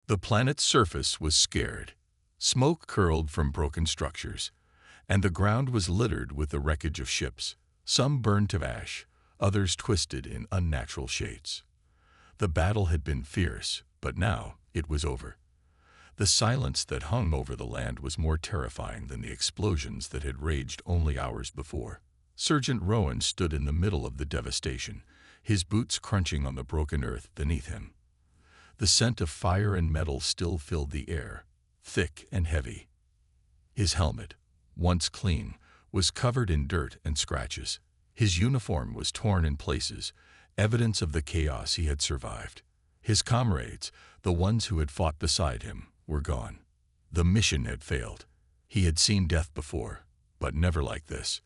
The planet's surface was scared. Smoke curled from broken structures, and the ground was littered with the wreckage of ships, some burned to ash, others twisted in unnatural shapes. The battle had been fierce, but now it was over. The silence that hung over the land was more terrifying than the explosions that had raged only hours before. Sergeant Rowan stood in the middle of the devastation, his boots crunching on the broken earth beneath him. The scent of fire and metal still filled the air, thick and heavy. His helmet, once clean, was covered in dirt and scratches. His uniform was torn in places, evidence of the chaos he had survived. His comrades, the ones who had fought beside him, were gone. The mission had failed. He had seen death before, but never like this.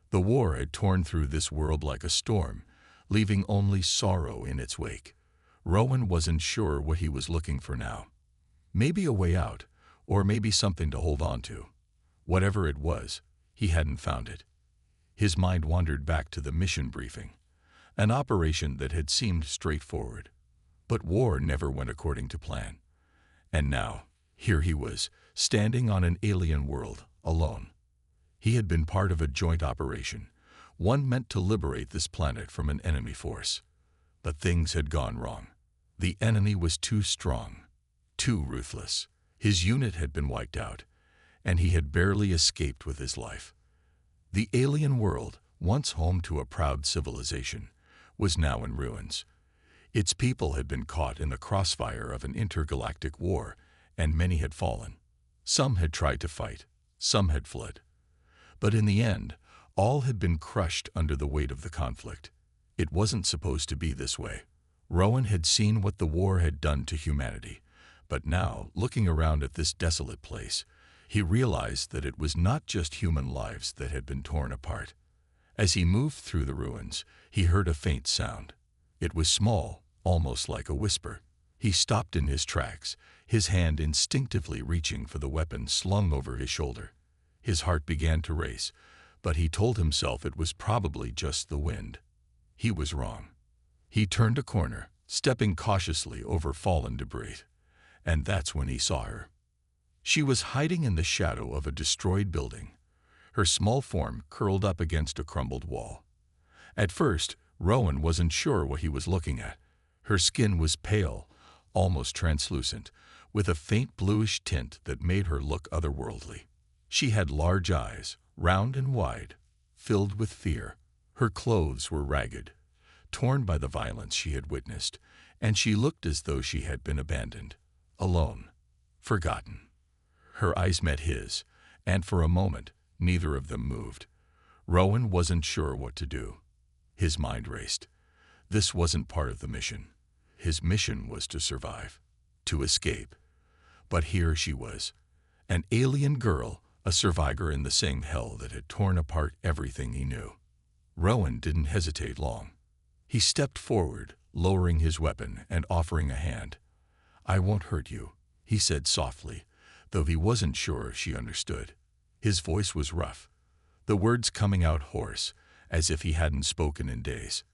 The war had torn through this world like a storm, leaving only sorrow in its wake. Rowan wasn't sure what he was looking for now. Maybe a way out, or maybe something to hold on to. Whatever it was, he hadn't found it. His mind wandered back to the mission briefing, an operation that had seemed straightforward. But war never went according to plan. And now, here he was, standing on an alien world, alone. He had been part of a joint operation, one meant to liberate this planet from an enemy force. But things had gone wrong. The enemy was too strong, too ruthless. His unit had been wiped out, and he had barely escaped with his life. The alien world, once home to a proud civilization, was now in ruins. Its people had been caught in the crossfire of an intergalactic war, and many had fallen. Some had tried to fight, some had fled. But in the end, all had been crushed under the weight of the conflict. It wasn't supposed to be this way. Rowan had seen what the war had done to humanity, but now, looking around at this desolate place, he realized that it was not just human lives that had been torn apart. As he moved through the ruins, he heard a faint sound. It was small, almost like a whisper. He stopped in his tracks, his hand instinctively reaching for the weapon slung over his shoulder. His heart began to race, but he told himself it was probably just the wind. He was wrong. He turned a corner, stepping cautiously over fallen debris, and that's when he saw her. She was hiding in the shadow of a destroyed building, her small form curled up against a crumbled wall. At first, Rowan wasn't sure what he was looking at. Her skin was pale, almost translucent, with a faint bluish tint that made her look otherworldly. She had large eyes, round and wide, filled with fear. Her clothes were ragged, torn by the violence she had witnessed, and she looked as though she had been abandoned, alone, forgotten. Her eyes met his, and for a moment, neither of them moved. Rowan wasn't sure what to do. His mind raced. This wasn't part of the mission. His mission was to survive, to escape. But here she was, an alien girl, a survivor in the same hell that had torn apart everything he knew. Rowan didn't hesitate long. He stepped forward, lowering his weapon and offering a hand. "I won't hurt you," he said softly, though he wasn't sure if she understood. His voice was rough, the words coming out hoarse, as if he hadn't spoken in days.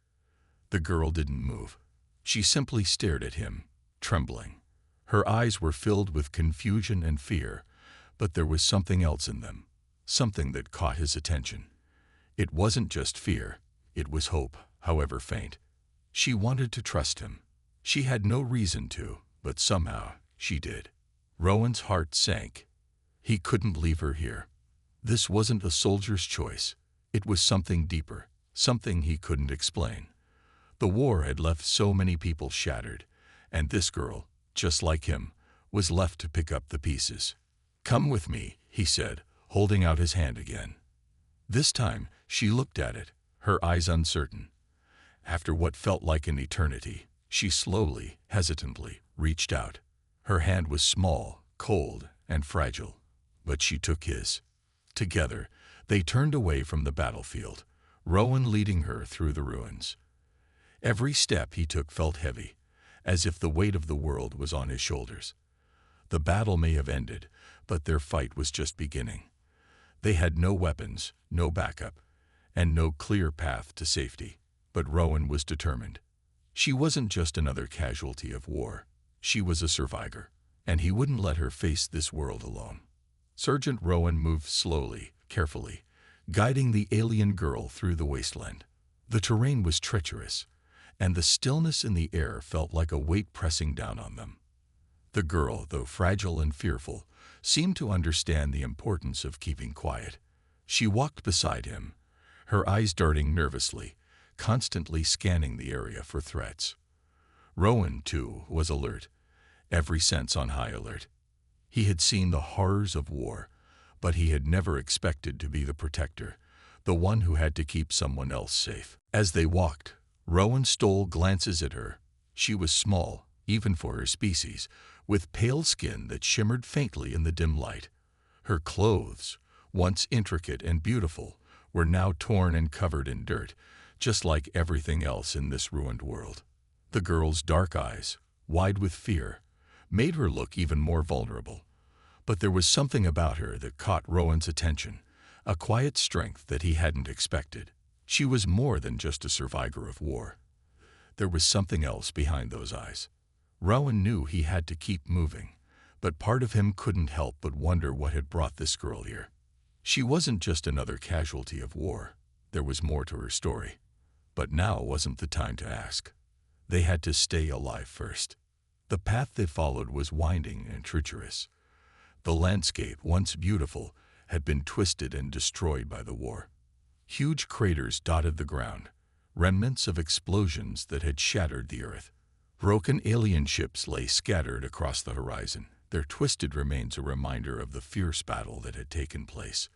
The girl didn't move. She simply stared at him, trembling. Her eyes were filled with confusion and fear, but there was something else in them, something that caught his attention. It wasn't just fear, it was hope, however faint. She wanted to trust him. She had no reason to, but somehow she did. Rowan's heart sank. He couldn't leave her here. This wasn't a soldier's choice. It was something deeper, something he couldn't explain. The war had left so many people shattered, and this girl, just like him, was left to pick up the pieces. "Come with me," he said, holding out his hand again. This time, she looked at it, her eyes uncertain. After what felt like an eternity, she slowly, hesitantly, reached out. Her hand was small, cold, and fragile, but she took his. Together, they turned away from the battlefield, Rowan leading her through the ruins. Every step he took felt heavy, as if the weight of the world was on his shoulders. The battle may have ended, but their fight was just beginning. They had no weapons, no backup, and no clear path to safety. But Rowan was determined. She wasn't just another casualty of war. She was a survivor, and he wouldn't let her face this world alone. Sergeant Rowan moved slowly, carefully, guiding the alien girl through the wasteland. The terrain was treacherous, and the stillness in the air felt like a weight pressing down on them. The girl, though fragile and fearful, seemed to understand the importance of keeping quiet. She walked beside him, her eyes darting nervously, constantly scanning the area for threats. Rowan, too, was alert, every sense on high alert. He had seen the horrors of war, but he had never expected to be the protector, the one who had to keep someone else safe. As they walked, Rowan stole glances at her. She was small, even for her species, with pale skin that shimmered faintly in the dim light. Her clothes, once intricate and beautiful, were now torn and covered in dirt, just like everything else in this ruined world. The girl's dark eyes, wide with fear, made her look even more vulnerable. But there was something about her that caught Rowan's attention, a quiet strength that he hadn't expected. She was more than just a survivor of war. There was something else behind those eyes. Rowan knew he had to keep moving, but part of him couldn't help but wonder what had brought this girl here. She wasn't just another casualty of war. There was more to her story. But now wasn't the time to ask. They had to stay alive first. The path they followed was winding and treacherous. The landscape, once beautiful, had been twisted and destroyed by the war. Huge craters dotted the ground, remnants of explosions that had shattered the earth. Broken alien ships lay scattered across the horizon, their twisted remains a reminder of the fierce battle that had taken place.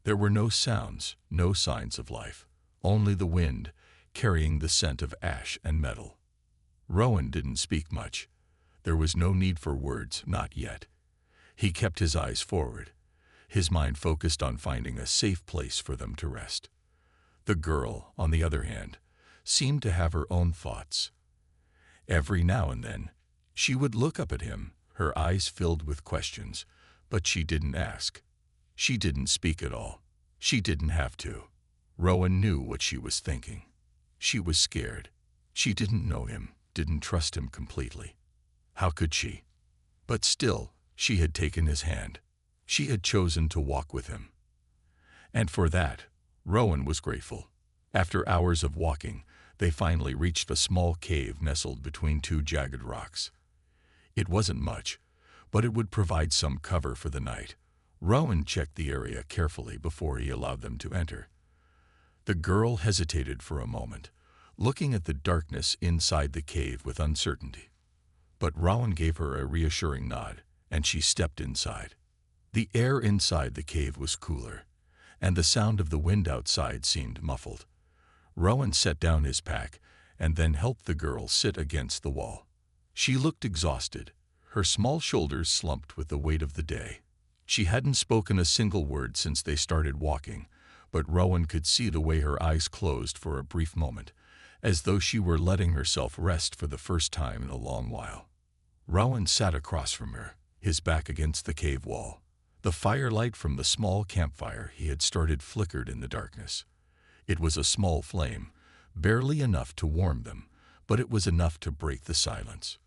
There were no sounds, no signs of life, only the wind, carrying the scent of ash and metal. Rowan didn't speak much. There was no need for words, not yet. He kept his eyes forward, his mind focused on finding a safe place for them to rest. The girl, on the other hand, seemed to have her own thoughts. Every now and then, she would look up at him, her eyes filled with questions, but she didn't ask. She didn't speak at all. She didn't have to. Rowan knew what she was thinking. She was scared. She didn't know him, didn't trust him completely. How could she? But still, she had taken his hand. She had chosen to walk with him. And for that, Rowan was grateful. After hours of walking, they finally reached a small cave nestled between two jagged rocks. It wasn't much, but it would provide some cover for the night. Rowan checked the area carefully before he allowed them to enter. The girl hesitated for a moment, looking at the darkness inside the cave with uncertainty. But Rowan gave her a reassuring nod, and she stepped inside. The air inside the cave was cooler, and the sound of the wind outside seemed muffled. Rowan set down his pack and then helped the girl sit against the wall. She looked exhausted, her small shoulders slumped with the weight of the day. She hadn't spoken a single word since they started walking, but Rowan could see the way her eyes closed for a brief moment, as though she were letting herself rest for the first time in a long while. Rowan sat across from her, his back against the cave wall. The firelight from the small campfire he had started flickered in the darkness. It was a small flame, barely enough to warm them, but it was enough to break the silence.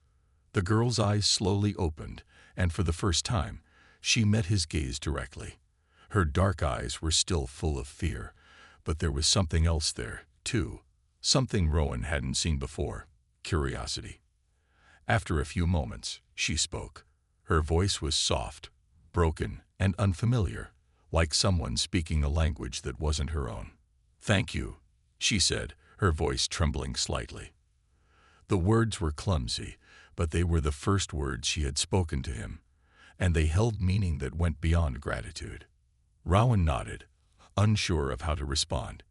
The girl's eyes slowly opened, and for the first time, she met his gaze directly. Her dark eyes were still full of fear, but there was something else there, too. Something Rowan hadn't seen before: curiosity. After a few moments, she spoke. Her voice was soft, broken, and unfamiliar, like someone speaking a language that wasn't her own. "Thank you," she said, her voice trembling slightly. The words were clumsy, but they were the first words she had spoken to him, and they held meaning that went beyond gratitude. Rowan nodded, unsure of how to respond.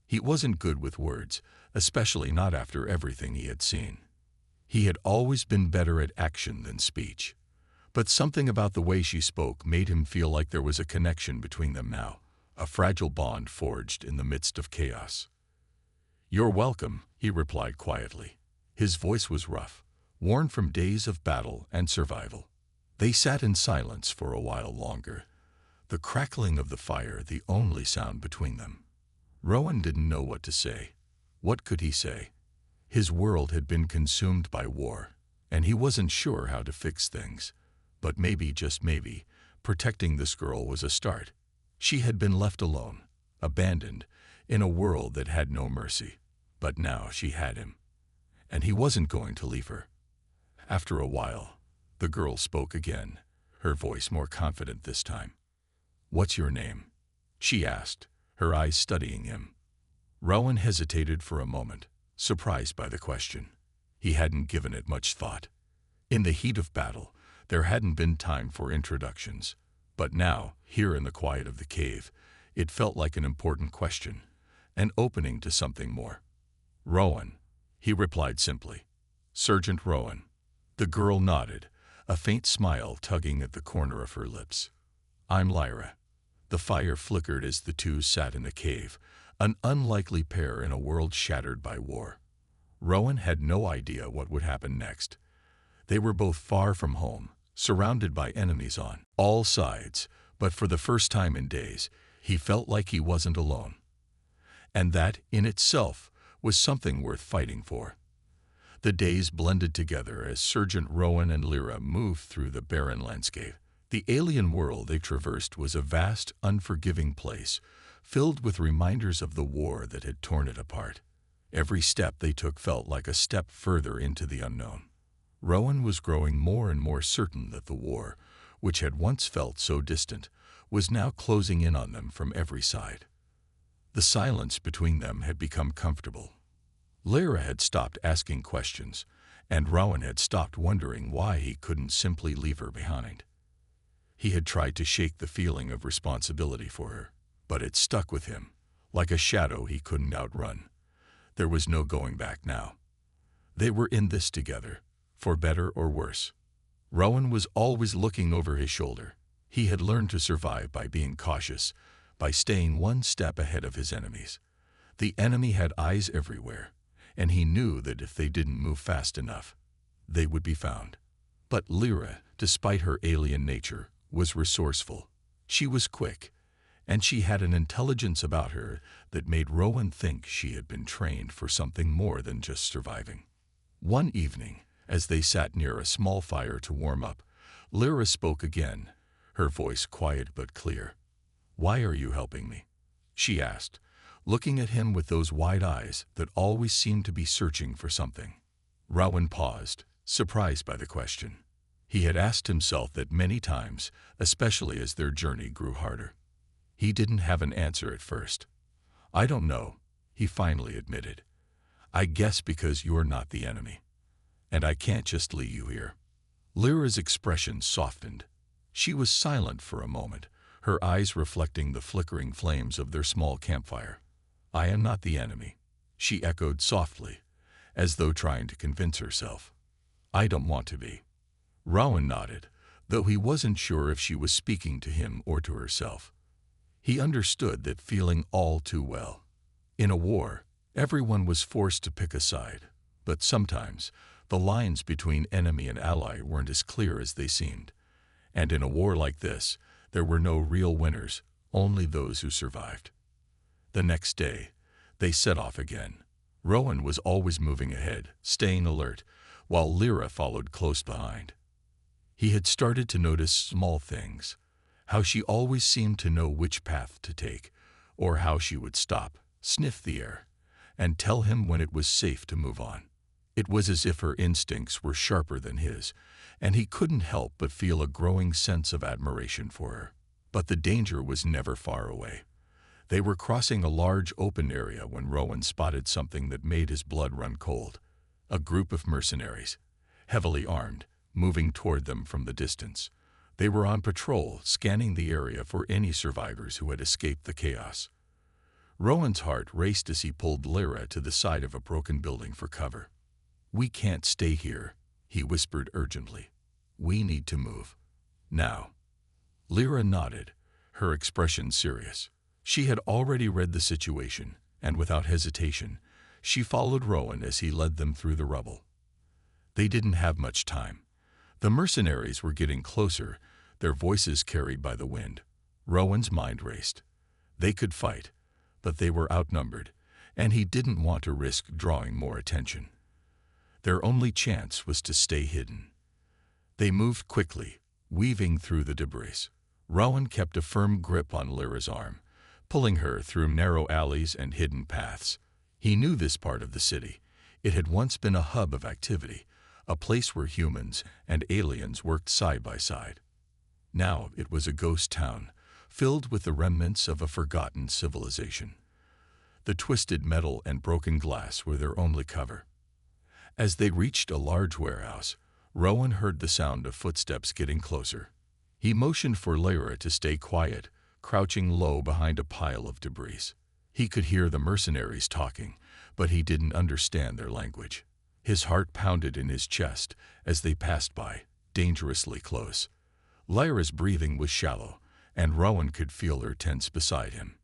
He wasn't good with words, especially not after everything he had seen. He had always been better at action than speech. But something about the way she spoke made him feel like there was a connection between them now, a fragile bond forged in the midst of chaos. "You're welcome," he replied quietly. His voice was rough, worn from days of battle and survival. They sat in silence for a while longer, the crackling of the fire the only sound between them. Rowan didn't know what to say. What could he say? His world had been consumed by war, and he wasn't sure how to fix things. But maybe, just maybe, protecting this girl was a start. She had been left alone, abandoned, in a world that had no mercy. But now she had him, and he wasn't going to leave her. After a while, the girl spoke again, her voice more confident this time. "What's your name?" she asked, her eyes studying him. Rowan hesitated for a moment, surprised by the question. He hadn't given it much thought. In the heat of battle, there hadn't been time for introductions. But now, here in the quiet of the cave, it felt like an important question, an opening to something more. "Rowan," he replied simply. "Sergeant Rowan." The girl nodded, a faint smile tugging at the corner of her lips. "I'm Lyra." The fire flickered as the two sat in the cave, an unlikely pair in a world shattered by war. Rowan had no idea what would happen next. They were both far from home, surrounded by enemies on all sides, but for the first time in days, he felt like he wasn't alone. And that, in itself, was something worth fighting for. The days blended together as Sergeant Rowan and Lyra moved through the barren landscape. The alien world they traversed was a vast, unforgiving place, filled with reminders of the war that had torn it apart. Every step they took felt like a step further into the unknown. Rowan was growing more and more certain that the war, which had once felt so distant, was now closing in on them from every side. The silence between them had become comfortable. Lyra had stopped asking questions, and Rowan had stopped wondering why he couldn't simply leave her behind. He had tried to shake the feeling of responsibility for her, but it stuck with him, like a shadow he couldn't outrun. There was no going back now. They were in this together, for better or worse. Rowan was always looking over his shoulder. He had learned to survive by being cautious, by staying one step ahead of his enemies. The enemy had eyes everywhere, and he knew that if they didn't move fast enough, they would be found. But Lyra, despite her alien nature, was resourceful. She was quick, and she had an intelligence about her that made Rowan think she had been trained for something more than just surviving. One evening, as they sat near a small fire to warm up, Lyra spoke again, her voice quiet but clear. "Why are you helping me?" she asked, looking at him with those wide eyes that always seemed to be searching for something. Rowan paused, surprised by the question. He had asked himself that many times, especially as their journey grew harder. He didn't have an answer at first. "I don't know," he finally admitted. "I guess because you're not the enemy. And I can't just leave you here." Lyra's expression softened. She was silent for a moment, her eyes reflecting the flickering flames of their small campfire. "I am not the enemy," she echoed softly, as though trying to convince herself. "I don't want to be." Rowan nodded, though he wasn't sure if she was speaking to him or to herself. He understood that feeling all too well. In a war, everyone was forced to pick a side, but sometimes the lines between enemy and ally weren't as clear as they seemed. And in a war like this, there were no real winners, only those who survived. The next day, they set off again. Rowan was always moving ahead, staying alert, while Lyra followed close behind. He had started to notice small things, how she always seemed to know which path to take, or how she would stop, sniff the air, and tell him when it was safe to move on. It was as if her instincts were sharper than his, and he couldn't help but feel a growing sense of admiration for her. But the danger was never far away. They were crossing a large open area when Rowan spotted something that made his blood run cold. A group of mercenaries, heavily armed, moving toward them from the distance. They were on patrol, scanning the area for any survivors who had escaped the chaos. Rowan's heart raced as he pulled Lyra to the side of a broken building for cover. "We can't stay here," he whispered urgently. "We need to move. Now." Lyra nodded, her expression serious. She had already read the situation, and without hesitation, she followed Rowan as he led them through the rubble. They didn't have much time. The mercenaries were getting closer, their voices carried by the wind. Rowan's mind raced. They could fight, but they were outnumbered, and he didn't want to risk drawing more attention. Their only chance was to stay hidden. They moved quickly, weaving through the debris. Rowan kept a firm grip on Lyra's arm, pulling her through narrow alleys and hidden paths. He knew this part of the city. It had once been a hub of activity, a place where humans and aliens worked side by side. Now it was a ghost town, filled with the remnants of a forgotten civilization. The twisted metal and broken glass were their only cover. As they reached a large warehouse, Rowan heard the sound of footsteps getting closer. He motioned for Lyra to stay quiet, crouching low behind a pile of debris. He could hear the mercenaries talking, but he didn't understand their language. His heart pounded in his chest as they passed by, dangerously close. Lyra's breathing was shallow, and Rowan could feel her tense beside him.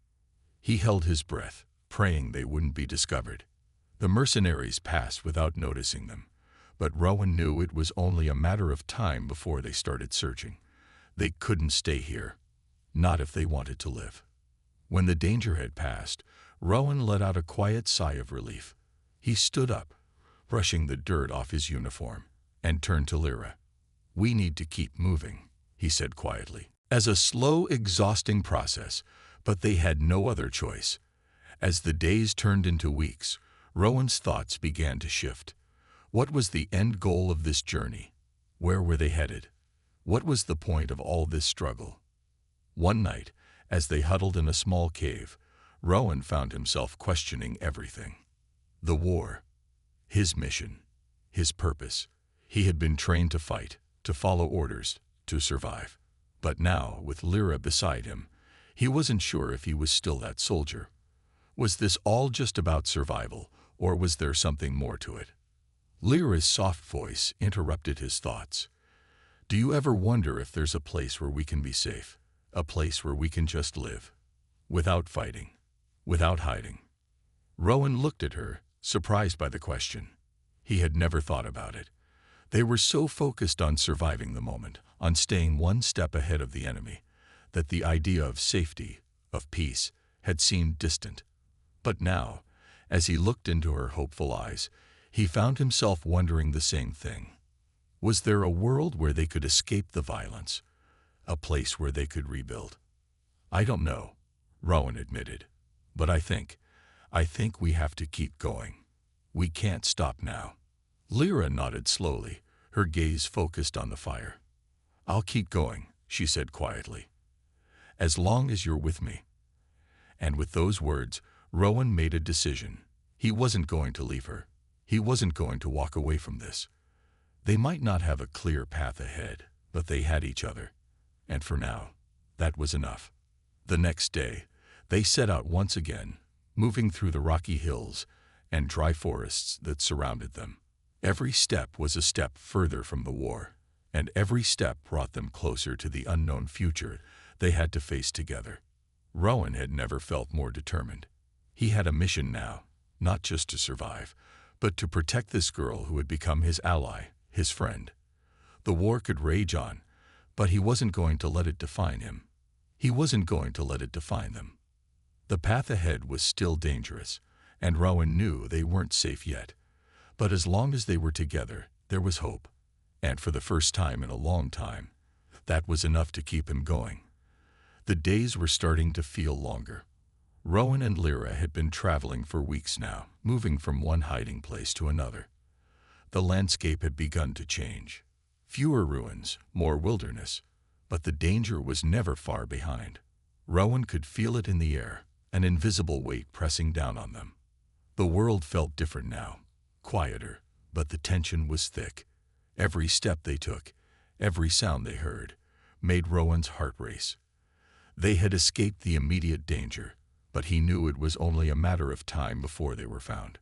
He held his breath, praying they wouldn't be discovered. The mercenaries passed without noticing them, but Rowan knew it was only a matter of time before they started searching. They couldn't stay here, not if they wanted to live. When the danger had passed, Rowan let out a quiet sigh of relief. He stood up, brushing the dirt off his uniform, and turned to Lyra. "We need to keep moving," he said quietly. As a slow, exhausting process, but they had no other choice. As the days turned into weeks, Rowan's thoughts began to shift. What was the end goal of this journey? Where were they headed? What was the point of all this struggle? One night, as they huddled in a small cave, Rowan found himself questioning everything. The war, his mission, his purpose. He had been trained to fight, to follow orders, to survive. But now, with Lyra beside him, he wasn't sure if he was still that soldier. Was this all just about survival, or was there something more to it? Lyra's soft voice interrupted his thoughts. "Do you ever wonder if there's a place where we can be safe? A place where we can just live? Without fighting? Without hiding?" Rowan looked at her, surprised by the question. He had never thought about it. They were so focused on surviving the moment, on staying one step ahead of the enemy, that the idea of safety, of peace, had seemed distant. But now, as he looked into her hopeful eyes, he found himself wondering the same thing. Was there a world where they could escape the violence? A place where they could rebuild? "I don't know," Rowan admitted. "But I think we have to keep going. We can't stop now." Lyra nodded slowly, her gaze focused on the fire. "I'll keep going," she said quietly. "As long as you're with me." And with those words, Rowan made a decision. He wasn't going to leave her. He wasn't going to walk away from this. They might not have a clear path ahead, but they had each other. And for now, that was enough. The next day, they set out once again, moving through the rocky hills and dry forests that surrounded them. Every step was a step further from the war, and every step brought them closer to the unknown future they had to face together. Rowan had never felt more determined. He had a mission now, not just to survive, but to protect this girl who had become his ally, his friend. The war could rage on, but he wasn't going to let it define him. He wasn't going to let it define them. The path ahead was still dangerous, and Rowan knew they weren't safe yet. But as long as they were together, there was hope. And for the first time in a long time, that was enough to keep him going. The days were starting to feel longer. Rowan and Lyra had been traveling for weeks now, moving from one hiding place to another. The landscape had begun to change. Fewer ruins, more wilderness, but the danger was never far behind. Rowan could feel it in the air, an invisible weight pressing down on them. The world felt different now, quieter, but the tension was thick. Every step they took, every sound they heard, made Rowan's heart race. They had escaped the immediate danger, but he knew it was only a matter of time before they were found.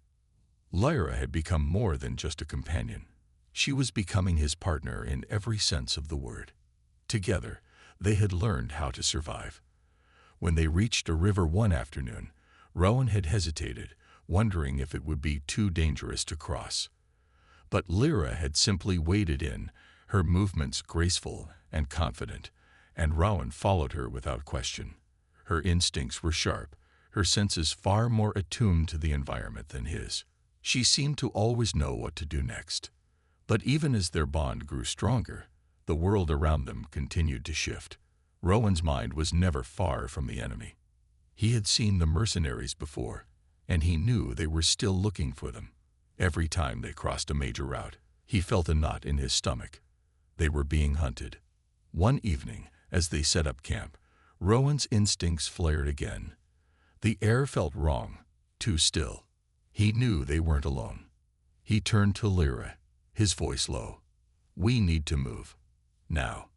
Lyra had become more than just a companion. She was becoming his partner in every sense of the word. Together, they had learned how to survive. When they reached a river one afternoon, Rowan had hesitated, wondering if it would be too dangerous to cross. But Lyra had simply waded in, her movements graceful and confident, and Rowan followed her without question. Her instincts were sharp, her senses far more attuned to the environment than his. She seemed to always know what to do next. But even as their bond grew stronger, The world around them continued to shift. Rowan's mind was never far from the enemy. He had seen the mercenaries before, and he knew they were still looking for them. Every time they crossed a major route, he felt a knot in his stomach. They were being hunted. One evening, as they set up camp, Rowan's instincts flared again. The air felt wrong, too still. He knew they weren't alone. He turned to Lyra, his voice low. "We need to move. Now."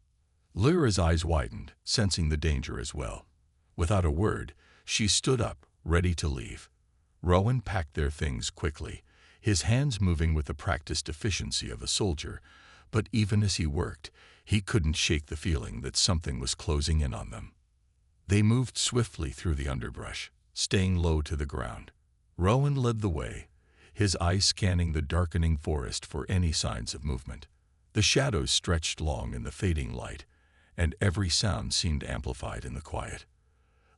Lyra's eyes widened, sensing the danger as well. Without a word, she stood up, ready to leave. Rowan packed their things quickly, his hands moving with the practiced efficiency of a soldier, but even as he worked, he couldn't shake the feeling that something was closing in on them. They moved swiftly through the underbrush, staying low to the ground. Rowan led the way, his eyes scanning the darkening forest for any signs of movement. The shadows stretched long in the fading light, and every sound seemed amplified in the quiet.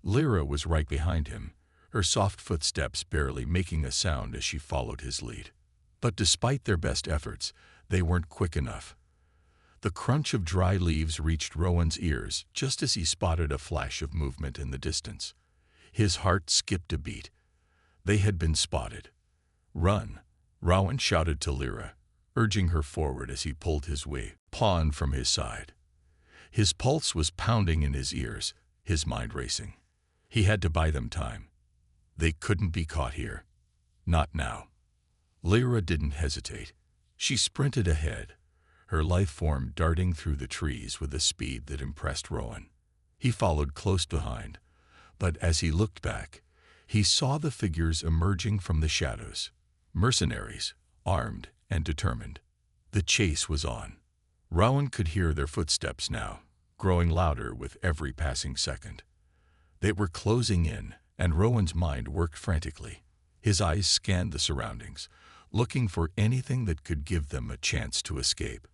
Lyra was right behind him, her soft footsteps barely making a sound as she followed his lead. But despite their best efforts, they weren't quick enough. The crunch of dry leaves reached Rowan's ears just as he spotted a flash of movement in the distance. His heart skipped a beat. They had been spotted. "Run!" Rowan shouted to Lyra, urging her forward as he pulled his pawn from his side. His pulse was pounding in his ears, his mind racing. He had to buy them time. They couldn't be caught here. Not now. Lyra didn't hesitate. She sprinted ahead, her life form darting through the trees with a speed that impressed Rowan. He followed close behind, but as he looked back, he saw the figures emerging from the shadows. Mercenaries, armed and determined. The chase was on. Rowan could hear their footsteps now, growing louder with every passing second. They were closing in, and Rowan's mind worked frantically. His eyes scanned the surroundings, looking for anything that could give them a chance to escape.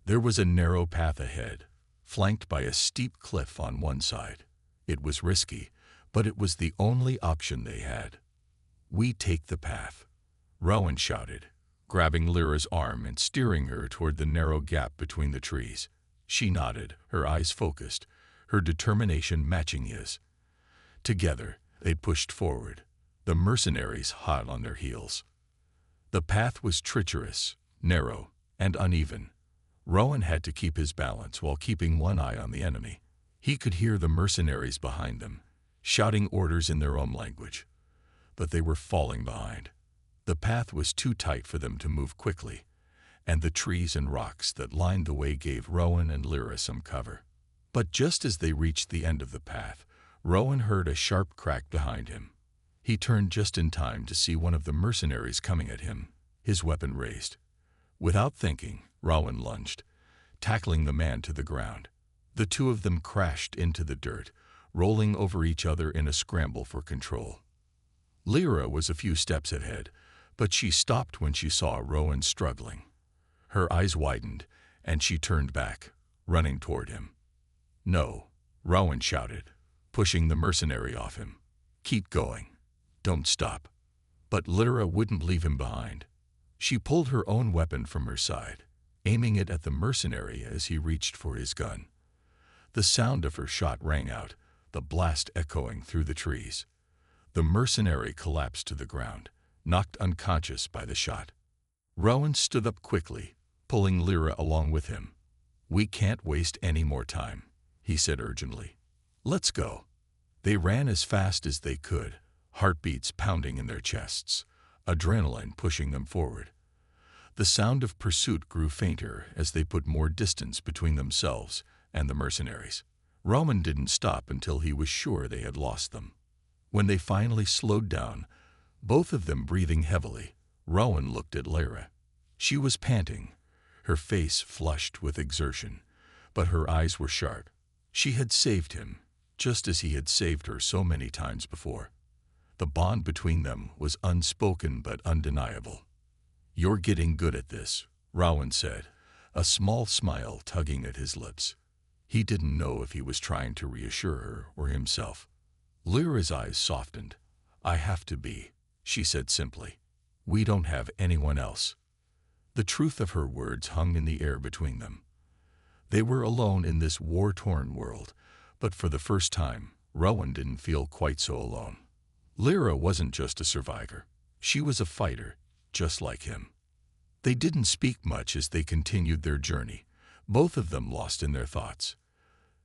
There was a narrow path ahead, flanked by a steep cliff on one side. It was risky, but it was the only option they had. "We take the path," Rowan shouted, grabbing Lyra's arm and steering her toward the narrow gap between the trees. She nodded, her eyes focused, her determination matching his. Together, they pushed forward, the mercenaries hot on their heels. The path was treacherous, narrow, and uneven. Rowan had to keep his balance while keeping one eye on the enemy. He could hear the mercenaries behind them, shouting orders in their own language. But they were falling behind. The path was too tight for them to move quickly, and the trees and rocks that lined the way gave Rowan and Lyra some cover. But just as they reached the end of the path, Rowan heard a sharp crack behind him. He turned just in time to see one of the mercenaries coming at him, his weapon raised. Without thinking, Rowan lunged, tackling the man to the ground. The two of them crashed into the dirt, rolling over each other in a scramble for control. Lyra was a few steps ahead, but she stopped when she saw Rowan struggling. Her eyes widened, and she turned back, running toward him. "No," Rowan shouted, pushing the mercenary off him. "Keep going. Don't stop." But Lyra wouldn't leave him behind. She pulled her own weapon from her side, aiming it at the mercenary as he reached for his gun. The sound of her shot rang out, the blast echoing through the trees. The mercenary collapsed to the ground, knocked unconscious by the shot. Rowan stood up quickly, pulling Lyra along with him. "We can't waste any more time," he said urgently. "Let's go." They ran as fast as they could, heartbeats pounding in their chests, adrenaline pushing them forward. The sound of pursuit grew fainter as they put more distance between themselves and the mercenaries. Rowan didn't stop until he was sure they had lost them. When they finally slowed down, both of them breathing heavily, Rowan looked at Lyra. She was panting, her face flushed with exertion, but her eyes were sharp. She had saved him, just as he had saved her so many times before. The bond between them was unspoken but undeniable. "You're getting good at this," Rowan said, a small smile tugging at his lips. He didn't know if he was trying to reassure her or himself. Lyra's eyes softened. "I have to be," she said simply. "We don't have anyone else." The truth of her words hung in the air between them. They were alone in this war-torn world, but for the first time, Rowan didn't feel quite so alone. Lyra wasn't just a survivor. She was a fighter, just like him. They didn't speak much as they continued their journey, both of them lost in their thoughts.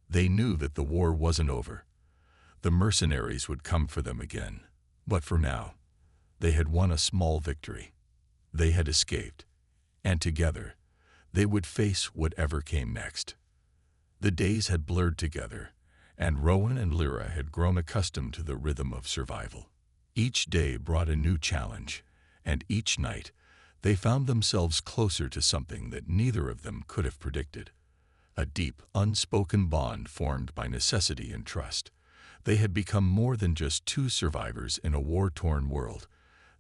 They knew that the war wasn't over. The mercenaries would come for them again. But for now, they had won a small victory. They had escaped, and together, they would face whatever came next. The days had blurred together, and Rowan and Lyra had grown accustomed to the rhythm of survival. Each day brought a new challenge, and each night, they found themselves closer to something that neither of them could have predicted. A deep, unspoken bond formed by necessity and trust. They had become more than just two survivors in a war-torn world.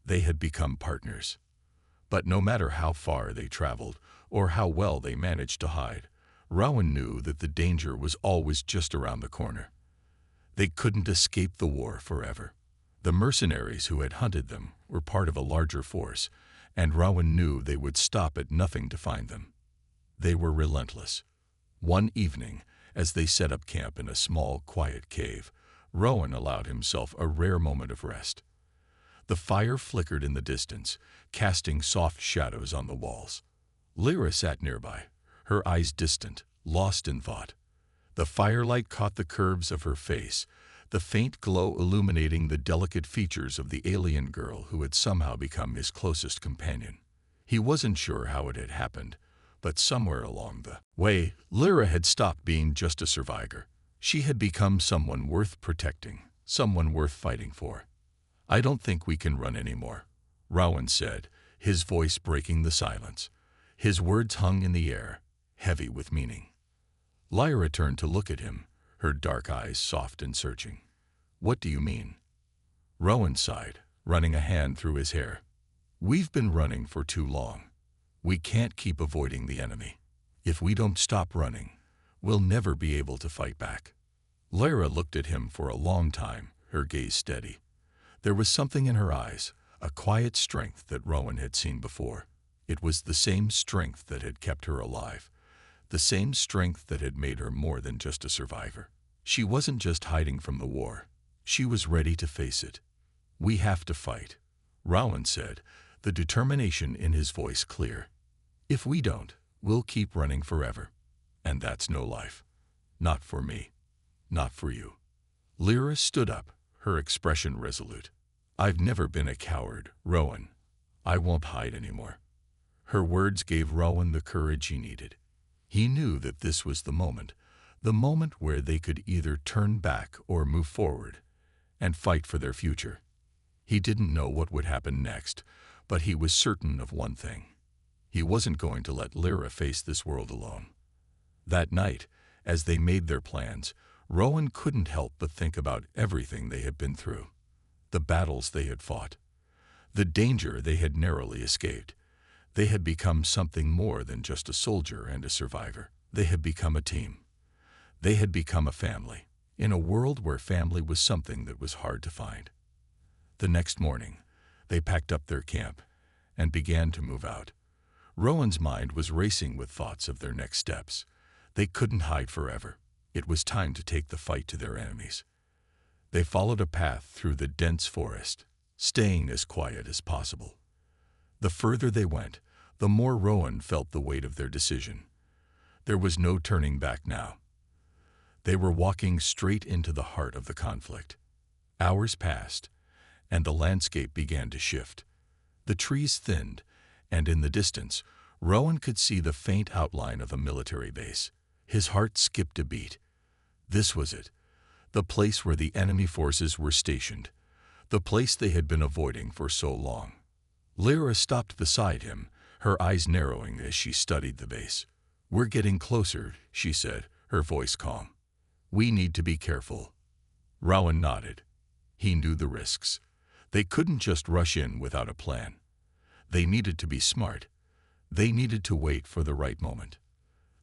They had become partners. But no matter how far they traveled, or how well they managed to hide, Rowan knew that the danger was always just around the corner. They couldn't escape the war forever. The mercenaries who had hunted them were part of a larger force, and Rowan knew they would stop at nothing to find them. They were relentless. One evening, as they set up camp in a small, quiet cave, Rowan allowed himself a rare moment of rest. The fire flickered in the distance, casting soft shadows on the walls. Lyra sat nearby, her eyes distant, lost in thought. The firelight caught the curves of her face, the faint glow illuminating the delicate features of the alien girl who had somehow become his closest companion. He wasn't sure how it had happened, but somewhere along the way, Lyra had stopped being just a survivor. She had become someone worth protecting, someone worth fighting for. "I don't think we can run anymore," Rowan said, his voice breaking the silence. His words hung in the air, heavy with meaning. Lyra turned to look at him, her dark eyes soft and searching. "What do you mean?" Rowan sighed, running a hand through his hair. "We've been running for too long. We can't keep avoiding the enemy. If we don't stop running, we'll never be able to fight back." Lyra looked at him for a long time, her gaze steady. There was something in her eyes, a quiet strength that Rowan had seen before. It was the same strength that had kept her alive, the same strength that had made her more than just a survivor. She wasn't just hiding from the war. She was ready to face it. "We have to fight," Rowan said, the determination in his voice clear. "If we don't, we'll keep running forever. And that's no life. Not for me. Not for you." Lyra stood up, her expression resolute. "I've never been a coward, Rowan. I won't hide anymore." Her words gave Rowan the courage he needed. He knew that this was the moment where they could either turn back or move forward and fight for their future. He didn't know what would happen next, but he was certain of one thing. He wasn't going to let Lyra face this world alone. That night, as they made their plans, Rowan couldn't help but think about everything they had been through. The battles they had fought. The danger they had narrowly escaped. They had become something more than just a soldier and a survivor. They had become a team. They had become a family, in a world where family was something that was hard to find. The next morning, they packed up their camp and began to move out. Rowan's mind was racing with thoughts of their next steps. They couldn't hide forever. It was time to take the fight to their enemies. They followed a path through the dense forest, staying as quiet as possible. The further they went, the more Rowan felt the weight of their decision. There was no turning back now. They were walking straight into the heart of the conflict. Hours passed, and the landscape began to shift. The trees thinned, and in the distance, Rowan could see the faint outline of a military base. His heart skipped a beat. This was it, the place where the enemy forces were stationed, the place they had been avoiding for so long. Lyra stopped beside him, her eyes narrowing as she studied the base. "We're getting closer," she said, her voice calm. "We need to be careful." Rowan nodded. He knew the risks. They couldn't just rush in without a plan. They needed to be smart. They needed to wait for the right moment.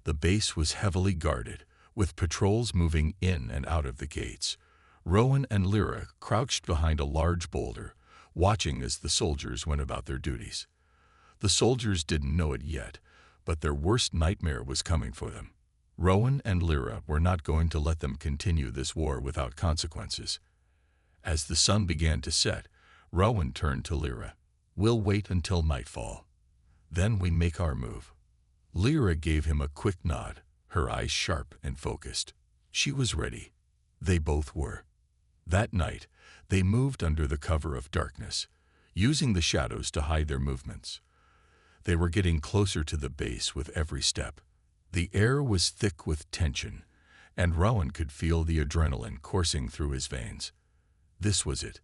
The base was heavily guarded, with patrols moving in and out of the gates. Rowan and Lyra crouched behind a large boulder, watching as the soldiers went about their duties. The soldiers didn't know it yet, but their worst nightmare was coming for them. Rowan and Lyra were not going to let them continue this war without consequences. As the sun began to set, Rowan turned to Lyra. "We'll wait until nightfall. Then we make our move." Lyra gave him a quick nod, her eyes sharp and focused. She was ready. They both were. That night, they moved under the cover of darkness, using the shadows to hide their movements. They were getting closer to the base with every step. The air was thick with tension, and Rowan could feel the adrenaline coursing through his veins. This was it.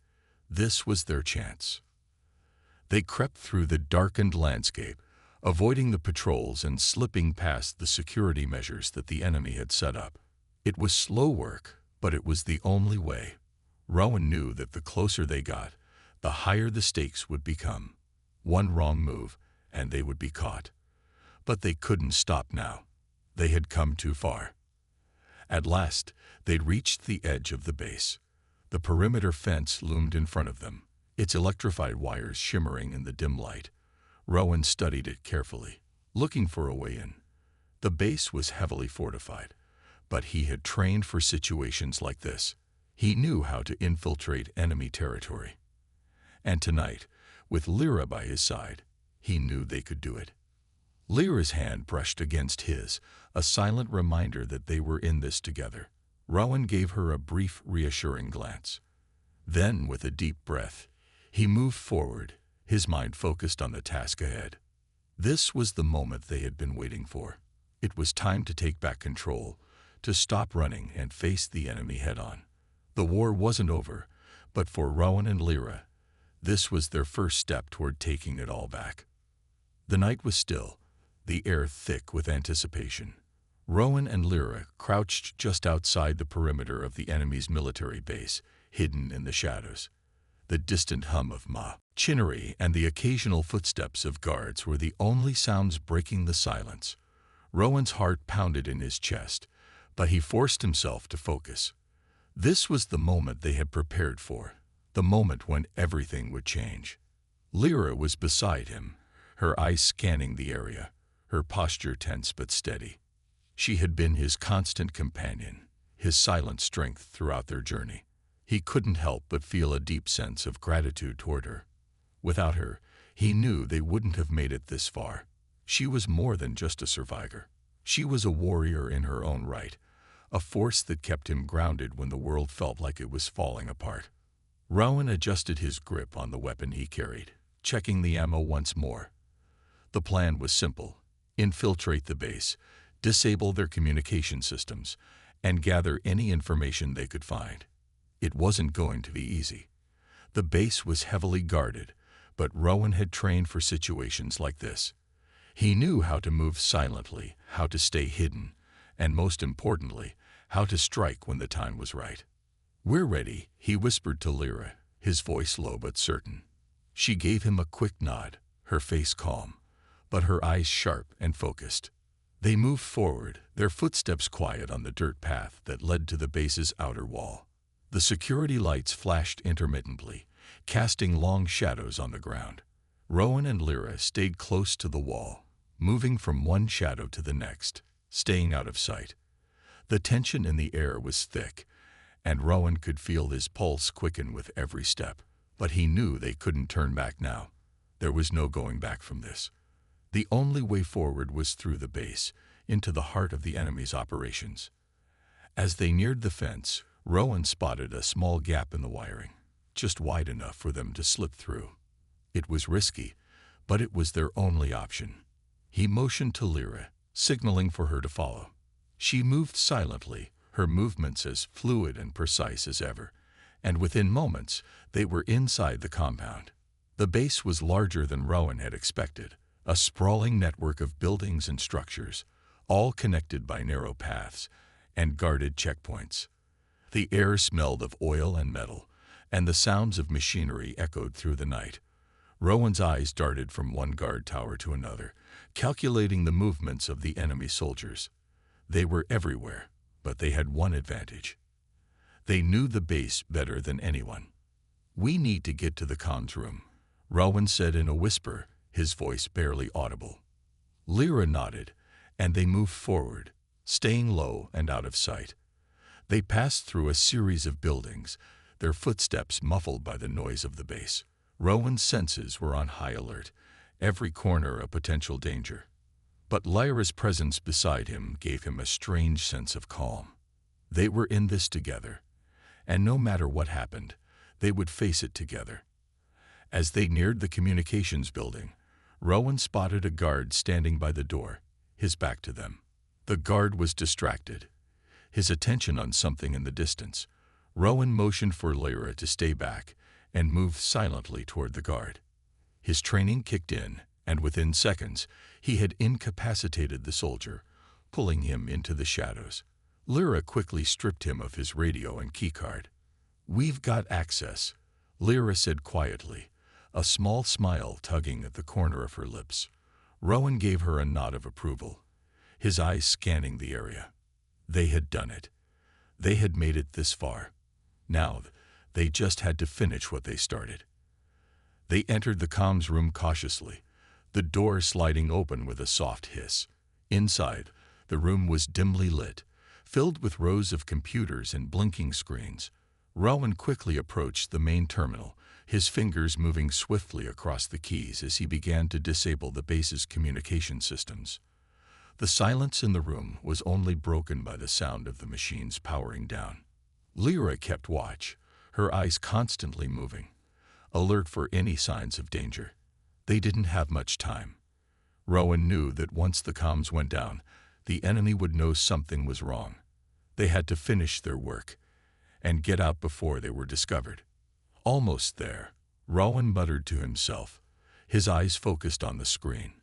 This was their chance. They crept through the darkened landscape, avoiding the patrols and slipping past the security measures that the enemy had set up. It was slow work, but it was the only way. Rowan knew that the closer they got, the higher the stakes would become. One wrong move, and they would be caught. But they couldn't stop now. They had come too far. At last, they'd reached the edge of the base. The perimeter fence loomed in front of them, its electrified wires shimmering in the dim light. Rowan studied it carefully, looking for a way in. The base was heavily fortified, but he had trained for situations like this. He knew how to infiltrate enemy territory. And tonight, with Lyra by his side, he knew they could do it. Lyra's hand brushed against his, a silent reminder that they were in this together. Rowan gave her a brief, reassuring glance. Then, with a deep breath, he moved forward, his mind focused on the task ahead. This was the moment they had been waiting for. It was time to take back control, to stop running and face the enemy head-on. The war wasn't over, but for Rowan and Lyra, this was their first step toward taking it all back. The night was still, the air thick with anticipation. Rowan and Lyra crouched just outside the perimeter of the enemy's military base, hidden in the shadows. The distant hum of machinery and the occasional footsteps of guards were the only sounds breaking the silence. Rowan's heart pounded in his chest, but he forced himself to focus. This was the moment they had prepared for, the moment when everything would change. Lyra was beside him, her eyes scanning the area, her posture tense but steady. She had been his constant companion, his silent strength throughout their journey. He couldn't help but feel a deep sense of gratitude toward her. Without her, he knew they wouldn't have made it this far. She was more than just a survivor. She was a warrior in her own right, a force that kept him grounded when the world felt like it was falling apart. Rowan adjusted his grip on the weapon he carried, checking the ammo once more. The plan was simple: infiltrate the base, disable their communication systems, and gather any information they could find. It wasn't going to be easy. The base was heavily guarded, but Rowan had trained for situations like this. He knew how to move silently, how to stay hidden, and most importantly, how to strike when the time was right. "We're ready," he whispered to Lyra, his voice low but certain. She gave him a quick nod, her face calm, but her eyes sharp and focused. They moved forward, their footsteps quiet on the dirt path that led to the base's outer wall. The security lights flashed intermittently, casting long shadows on the ground. Rowan and Lyra stayed close to the wall, moving from one shadow to the next, staying out of sight. The tension in the air was thick, and Rowan could feel his pulse quicken with every step. But he knew they couldn't turn back now. There was no going back from this. The only way forward was through the base, into the heart of the enemy's operations. As they neared the fence, Rowan spotted a small gap in the wiring, just wide enough for them to slip through. It was risky, but it was their only option. He motioned to Lyra, signaling for her to follow. She moved silently, her movements as fluid and precise as ever, and within moments they were inside the compound. The base was larger than Rowan had expected, a sprawling network of buildings and structures, all connected by narrow paths and guarded checkpoints. The air smelled of oil and metal, and the sounds of machinery echoed through the night. Rowan's eyes darted from one guard tower to another, calculating the movements of the enemy soldiers. They were everywhere, but they had one advantage. They knew the base better than anyone. "We need to get to the comms room," Rowan said in a whisper, his voice barely audible. Lyra nodded, and they moved forward, staying low and out of sight. They passed through a series of buildings, their footsteps muffled by the noise of the base. Rowan's senses were on high alert, every corner a potential danger. But Lyra's presence beside him gave him a strange sense of calm. They were in this together, and no matter what happened, they would face it together. As they neared the communications building, Rowan spotted a guard standing by the door, his back to them. The guard was distracted, his attention on something in the distance. Rowan motioned for Lyra to stay back and moved silently toward the guard. His training kicked in, and within seconds, he had incapacitated the soldier, pulling him into the shadows. Lyra quickly stripped him of his radio and keycard. "We've got access," Lyra said quietly, a small smile tugging at the corner of her lips. Rowan gave her a nod of approval, his eyes scanning the area. They had done it. They had made it this far. Now, they just had to finish what they started. They entered the comms room cautiously, the door sliding open with a soft hiss. Inside, the room was dimly lit, filled with rows of computers and blinking screens. Rowan quickly approached the main terminal, his fingers moving swiftly across the keys as he began to disable the base's communication systems. The silence in the room was only broken by the sound of the machines powering down. Lyra kept watch, her eyes constantly moving, alert for any signs of danger. They didn't have much time. Rowan knew that once the comms went down, the enemy would know something was wrong. They had to finish their work and get out before they were discovered. Almost there, Rowan muttered to himself, his eyes focused on the screen.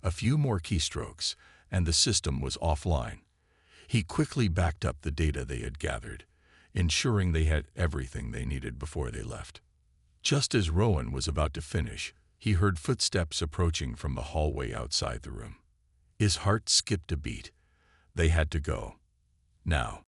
A few more keystrokes, and the system was offline. He quickly backed up the data they had gathered, ensuring they had everything they needed before they left. Just as Rowan was about to finish, he heard footsteps approaching from the hallway outside the room. His heart skipped a beat. They had to go. Now.